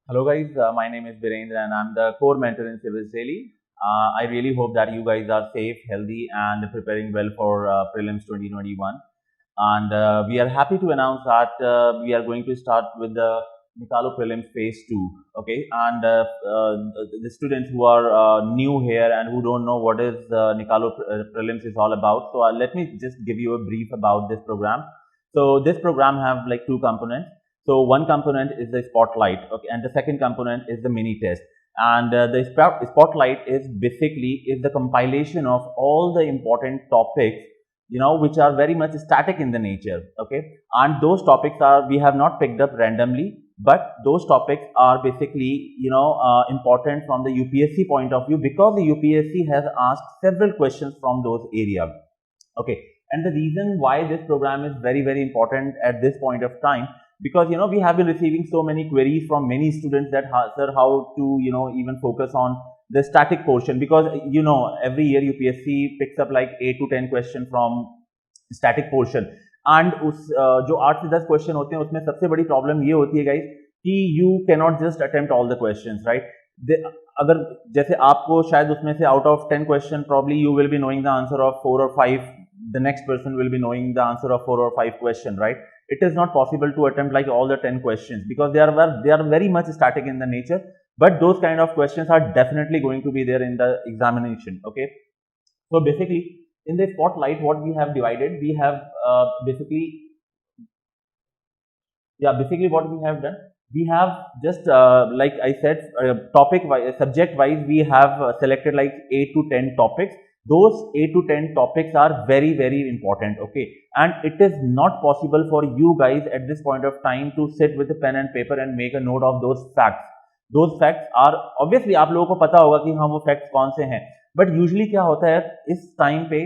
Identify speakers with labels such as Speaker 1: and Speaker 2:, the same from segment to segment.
Speaker 1: Hello guys, my name is Birendra and I'm the core mentor in Civils Daily. I really hope that you guys are safe, healthy and preparing well for prelims 2021. And we are happy to announce that we are going to start with the Nikalo prelims phase 2. Okay, and the students who are new here and who don't know what is Nikalo prelims is all about. So let me just give you a brief about this program. So this program have like two components. So one component is the spotlight, okay, and the second component is the mini test. And the spotlight is basically the compilation of all the important topics, which are very much static in the nature, okay. And those topics are we have not picked up randomly, but those topics are basically important from the UPSC point of view because the UPSC has asked several questions from those areas, okay. And the reason why this program is very important at this point of time, because we have been receiving so many queries from many students that sir, how to even focus on the static portion, because every year UPSC picks up like 8 to 10 questions from static portion. And उस जो 8 से 10 question होते हैं उसमें सबसे बड़ी problem ये होती है गाइस कि you can not just attempt all the questions, right. अगर जैसे आपको शायद उसमें से out of 10 question probably you will be knowing the answer of 4 or 5, the next person will be knowing the answer of 4 or 5 question, right? It is not possible to attempt like all the 10 questions because they are very much static in the nature, but those kind of questions are definitely going to be there in the examination, okay. So basically in the spotlight what we have divided, we have basically what we have done, we have just like I said, topic wise, subject wise, we have selected like 8 to 10 topics. Those 8 to 10 topics are very important, okay. And it is not possible for you guys at this point of time to sit with a pen and paper and make a note of those facts. Those facts are obviously आप लोगों को पता होगा कि हाँ वो facts कौन से हैं, but usually क्या होता है इस टाइम पे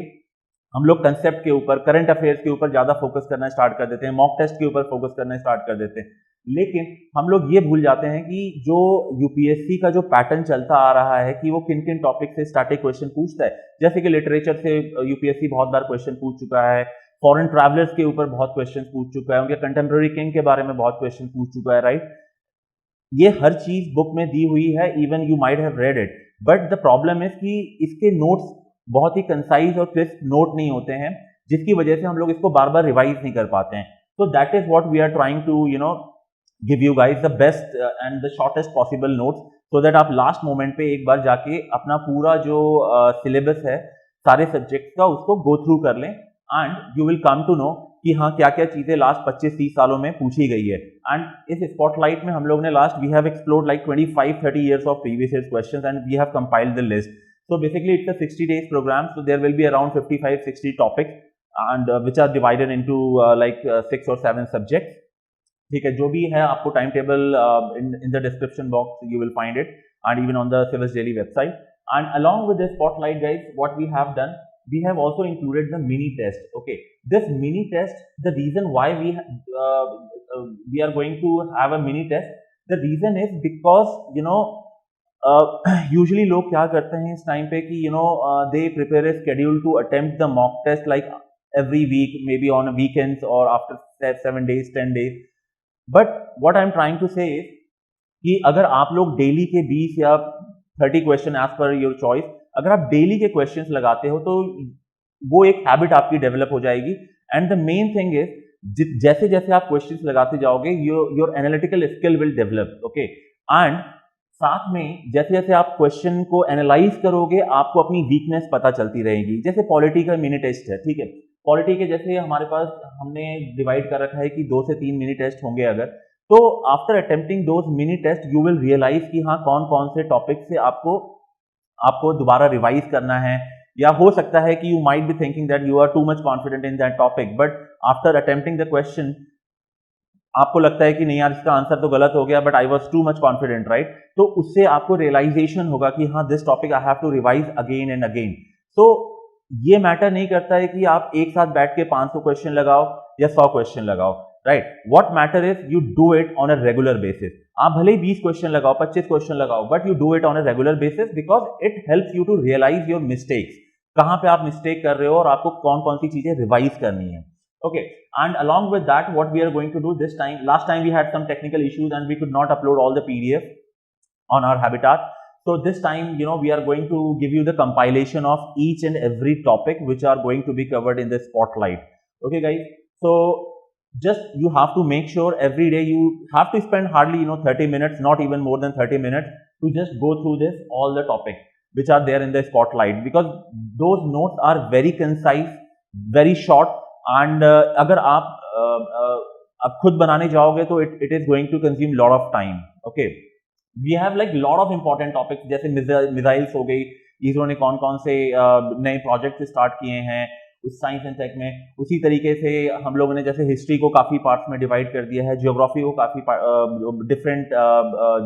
Speaker 1: हम लोग कंसेप्ट के ऊपर, करंट अफेयर्स के ऊपर ज्यादा फोकस करना स्टार्ट कर देते हैं, मॉक टेस्ट के ऊपर फोकस करना स्टार्ट कर देते हैं, लेकिन हम लोग ये भूल जाते हैं कि जो यूपीएससी का जो पैटर्न चलता आ रहा है कि वो किन किन टॉपिक से स्टैटिक क्वेश्चन पूछता है। जैसे कि लिटरेचर से यूपीएससी बहुत बार क्वेश्चन पूछ चुका है, फॉरेन ट्रैवलर्स के ऊपर बहुत क्वेश्चन पूछ चुका है, उनके कंटेम्प्रेरी किंग के बारे में बहुत क्वेश्चन पूछ चुका है, राइट। ये हर चीज बुक में दी हुई है, even you might have read it, but the problem is कि इसके नोट्स बहुत ही कंसाइज और क्रिस्प नोट नहीं होते हैं, जिसकी वजह से हम लोग इसको बार बार रिवाइज नहीं कर पाते हैं। तो that is what we are trying to give you guys the best and the shortest possible notes, so that आप लास्ट मोमेंट पे एक बार जाके अपना पूरा जो सिलेबस है सारे सब्जेक्ट का उसको गो थ्रू कर लें, and you will come to know कि हाँ क्या क्या चीजें लास्ट 25-30 सालों में पूछी गई है। एंड इस स्पॉटलाइट में हम लोग ने last we have explored like 25-30 years of previous year questions and we have compiled the list. So basically it's a 60 days program, so there will be around 55-60 topics and which are divided into like 6 or 7 subjects, ठीक है। जो भी है आपको time table in the description box you will find it, and even on the Civils Daily website. And along with this spotlight guys, what we have done, we have also included the mini test, okay. This mini test, the reason why we are going to have a mini test, the reason is because usually लोग क्या करते हैं इस time पे कि they prepare a schedule to attempt the mock test like every week, may be on weekends और after 7 days 10 days, but what I am trying to say कि अगर आप लोग डेली के 20 या 30 question as per your choice, अगर आप daily के क्वेश्चंस लगाते हो तो वो एक हैबिट आपकी डेवलप हो जाएगी। And the main thing is जैसे जैसे आप क्वेश्चंस लगाते जाओगे your analytical skill will develop, okay. And साथ में जैसे जैसे आप क्वेश्चन को एनालाइज करोगे आपको अपनी वीकनेस पता चलती रहेगी। जैसे पॉलिटी का मिनी टेस्ट है, ठीक है, पॉलिटी के जैसे हमारे पास हमने डिवाइड कर रखा है कि 2 से 3 मिनी टेस्ट होंगे अगर, तो after attempting those mini test you will realise कि हाँ कौन कौन से टॉपिक से आपको दोबारा रिवाइज करना है, या हो सकता है कि you might be thinking that you are too much confident in that topic, but after attempting the question आपको लगता है कि नहीं यार इसका आंसर तो गलत हो गया, but I was too much confident, right. तो उससे आपको रियलाइजेशन होगा कि हाँ this topic I have to revise again and again. तो ये मैटर नहीं करता है कि आप एक साथ बैठ के 500 क्वेश्चन लगाओ या 100 क्वेश्चन लगाओ, right. What matter is you do it on a regular basis. आप भले ही 20 क्वेश्चन लगाओ, 25 क्वेश्चन लगाओ, but you do it on a regular basis because it helps you to realise your mistakes, कहां पे आप मिस्टेक कर रहे हो और आपको कौन कौन सी चीजें रिवाइज करनी है। Okay, and along with that, what we are going to do this time, last time we had some technical issues and we could not upload all the PDF on our Habitat. So this time, we are going to give you the compilation of each and every topic which are going to be covered in the spotlight. Okay, guys. So just you have to make sure every day you have to spend hardly 30 minutes, not even more than 30 minutes, to just go through this all the topics which are there in the spotlight, because those notes are very concise, very short, and अगर आप खुद बनाने जाओगे तो it is going to consume lot of time. Okay, we have like lot of important topics, जैसे missiles हो गई, इसरो ने कौन कौन से नए प्रोजेक्ट स्टार्ट किए हैं उस साइंस एंड टेक में, उसी तरीके से हम लोगों ने जैसे हिस्ट्री को काफ़ी पार्ट्स में डिवाइड कर दिया है, जियोग्राफी को काफ़ी डिफरेंट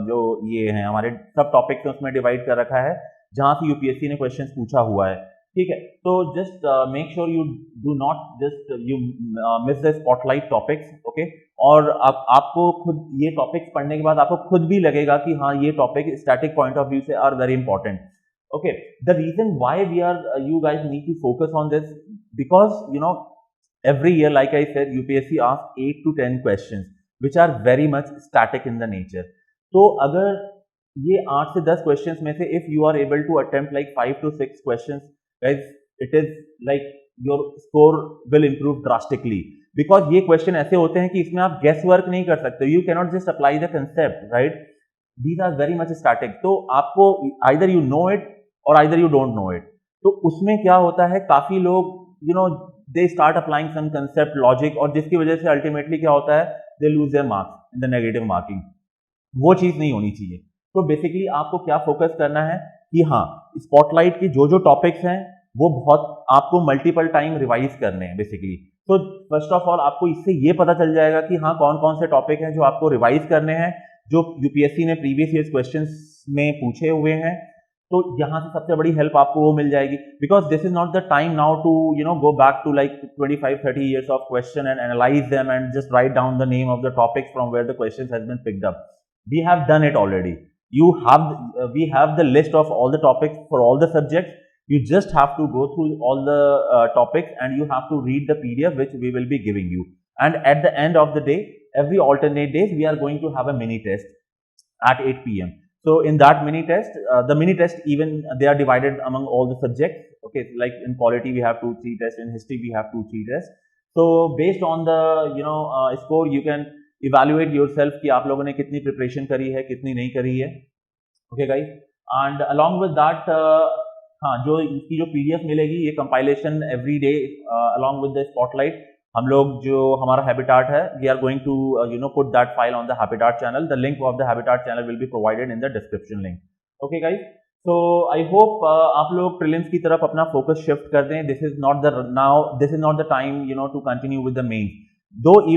Speaker 1: जो ये हैं हमारे सब टॉपिक्स हैं उसमें डिवाइड कर रखा है जहाँ से यूपीएससी ने क्वेश्चंस पूछा हुआ है. ठीक है, तो just make sure you do not just you miss the spotlight topics. Okay, और आपको खुद ये टॉपिक्स पढ़ने के बाद आपको खुद भी लगेगा कि हाँ ये topic static point of view से are very important. Okay, the reason why you guys need to focus on this, because every year, like I said, UPSC asks 8 to 10 questions which are very much static in the nature. तो अगर ये 8 से 10 questions में से if you are able to attempt like 5 to 6 questions, guys, it is like your score will improve drastically, because ये question ऐसे होते हैं कि इसमें आप guess work नहीं कर सकते. You cannot just apply the concept, right? These are very much static. तो आपको either you know it और either you don't know it. तो उसमें क्या होता है, काफी लोग they start applying some concept logic, और जिसकी वजह से ultimately क्या होता है, they lose their marks in the negative marking. वो चीज नहीं होनी चाहिए. तो बेसिकली आपको क्या फोकस करना है कि हाँ स्पॉटलाइट की जो टॉपिक्स हैं वो बहुत आपको मल्टीपल टाइम रिवाइज करने हैं बेसिकली. तो फर्स्ट ऑफ ऑल आपको इससे ये पता चल जाएगा कि हाँ कौन कौन से टॉपिक हैं जो आपको रिवाइज करने हैं, जो यूपीएससी ने प्रीवियस ईयर क्वेश्चंस में पूछे हुए हैं. तो यहाँ से सबसे बड़ी हेल्प आपको वो मिल जाएगी, because this is not the time now to go back to like 25-30 years of question and analyze them and just write down the name of the topics from where the questions has been picked up. We have done it already. We have the list of all the topics for all the subjects. You just have to go through all the topics and you have to read the PDF which we will be giving you. And at the end of the day, every alternate days we are going to have a mini test at 8 p.m. So in that mini test, the mini test even they are divided among all the subjects. Okay, like in polity we have 2-3 tests, in history we have 2-3 tests. So based on the score, you can evaluate yourself कि आप लोगों ने कितनी preparation करी है, कितनी नहीं करी है. Okay guys, and along with that, हाँ जो इसकी जो PDF मिलेगी, ये compilation every day along with the spotlight. हम लोग जो हमारा Habitat है, we are going to put that file on the Habitat channel. The link of the Habitat channel will be provided in the description link. Okay guys, so I hope आप लोग prelims की तरफ अपना focus shift कर दें. This is not the time to continue with the mains.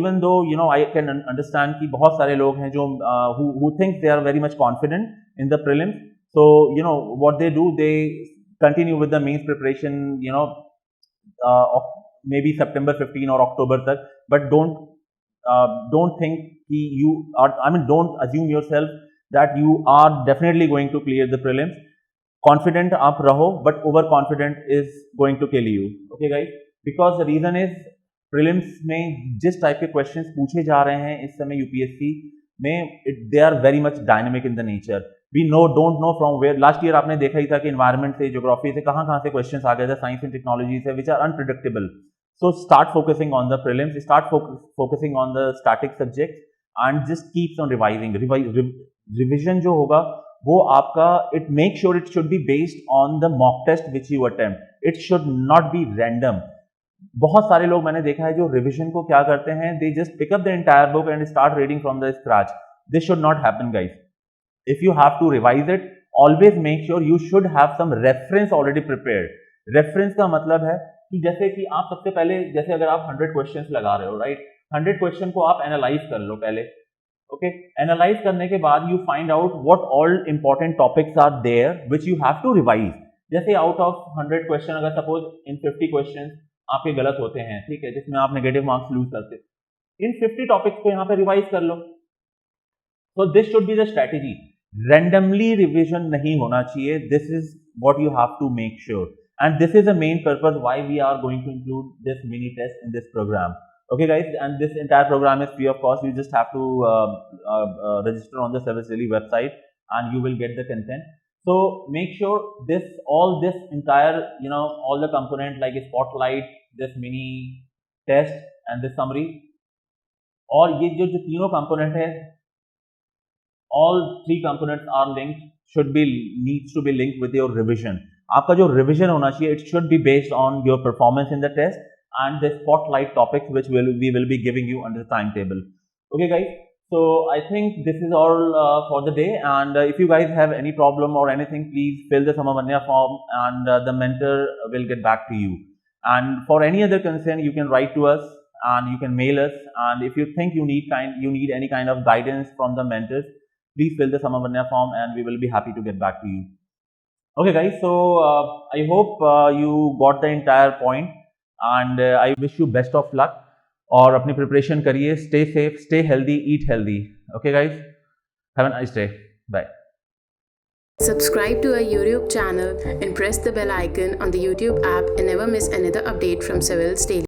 Speaker 1: Even though I can understand कि बहुत सारे लोग हैं जो who think they are very much confident in the prelims. So what they do, they continue with the mains preparation of maybe September 15 or October तक, but don't think कि you are, don't assume yourself that you are definitely going to clear the prelims. Confident आप रहो, but overconfident is going to kill you. Okay guys, because the reason is prelims में जिस type के questions पूछे जा रहे हैं इस समय यूपीएससी में, they are very much dynamic in the nature. We don't know from where. Last year आपने देखा ही था कि environment से, geography से कहाँ से questions आ गए थे, science and technology से, which are unpredictable. So start focusing on the prelims, start focusing on the static subjects and just keeps on revising. Revision जो होगा वो आपका, it make sure it should be based on the mock test which you attempt. It should not be random. बहुत सारे लोग मैंने देखा है जो रिविजन को क्या करते हैं, they just pick up the entire book and start reading from the scratch. This should not happen guys. If you have to revise it, always make sure you should have some reference already prepared. Reference का मतलब है कि जैसे कि आप सबसे पहले, जैसे अगर आप 100 क्वेश्चंस लगा रहे हो, राइट, 100 क्वेश्चन को आप एनालाइज कर लो पहले. ओके, एनालाइज करने के बाद you find out what all important topics are there which you have to revise. जैसे आउट ऑफ 100 क्वेश्चन, अगर सपोज इन 50 क्वेश्चन आपके गलत होते हैं, ठीक है, जिसमें आप नेगेटिव मार्क्स लूज करते, इन 50 टॉपिक्स को यहाँ पे रिवाइज कर लो. So this should be the strategy. Randomly revision नहीं होना चाहिए. This is what you have to make sure. and this is the main purpose why we are going to include this mini test in this program. Okay guys, and this entire program is free of cost. You just have to register on the Service Daily website and you will get the content. So make sure all this entire, all the component like Spotlight, this mini test and this summary, और ये जो तीनों component है, all three components are linked, needs to be linked with your revision. आपका जो revision होना चाहिए, it should be based on your performance in the test and the spotlight topics which we will be giving you under the timetable. Okay guys, so I think this is all for the day, and if you guys have any problem or anything, please fill the Samavanya form and the mentor will get back to you. And for any other concern, you can write to us and you can mail us, and if you think you need any kind of guidance from the mentors, please fill the Samavanya form and we will be happy to get back to you. Okay guys, so I hope you got the entire point, and I wish you best of luck. और अपनी preparation करिए, stay safe, stay healthy, eat healthy. Okay guys, have a nice day. Bye.
Speaker 2: Subscribe to our YouTube channel and press the bell icon on the YouTube app and never miss another update from Civil's Daily.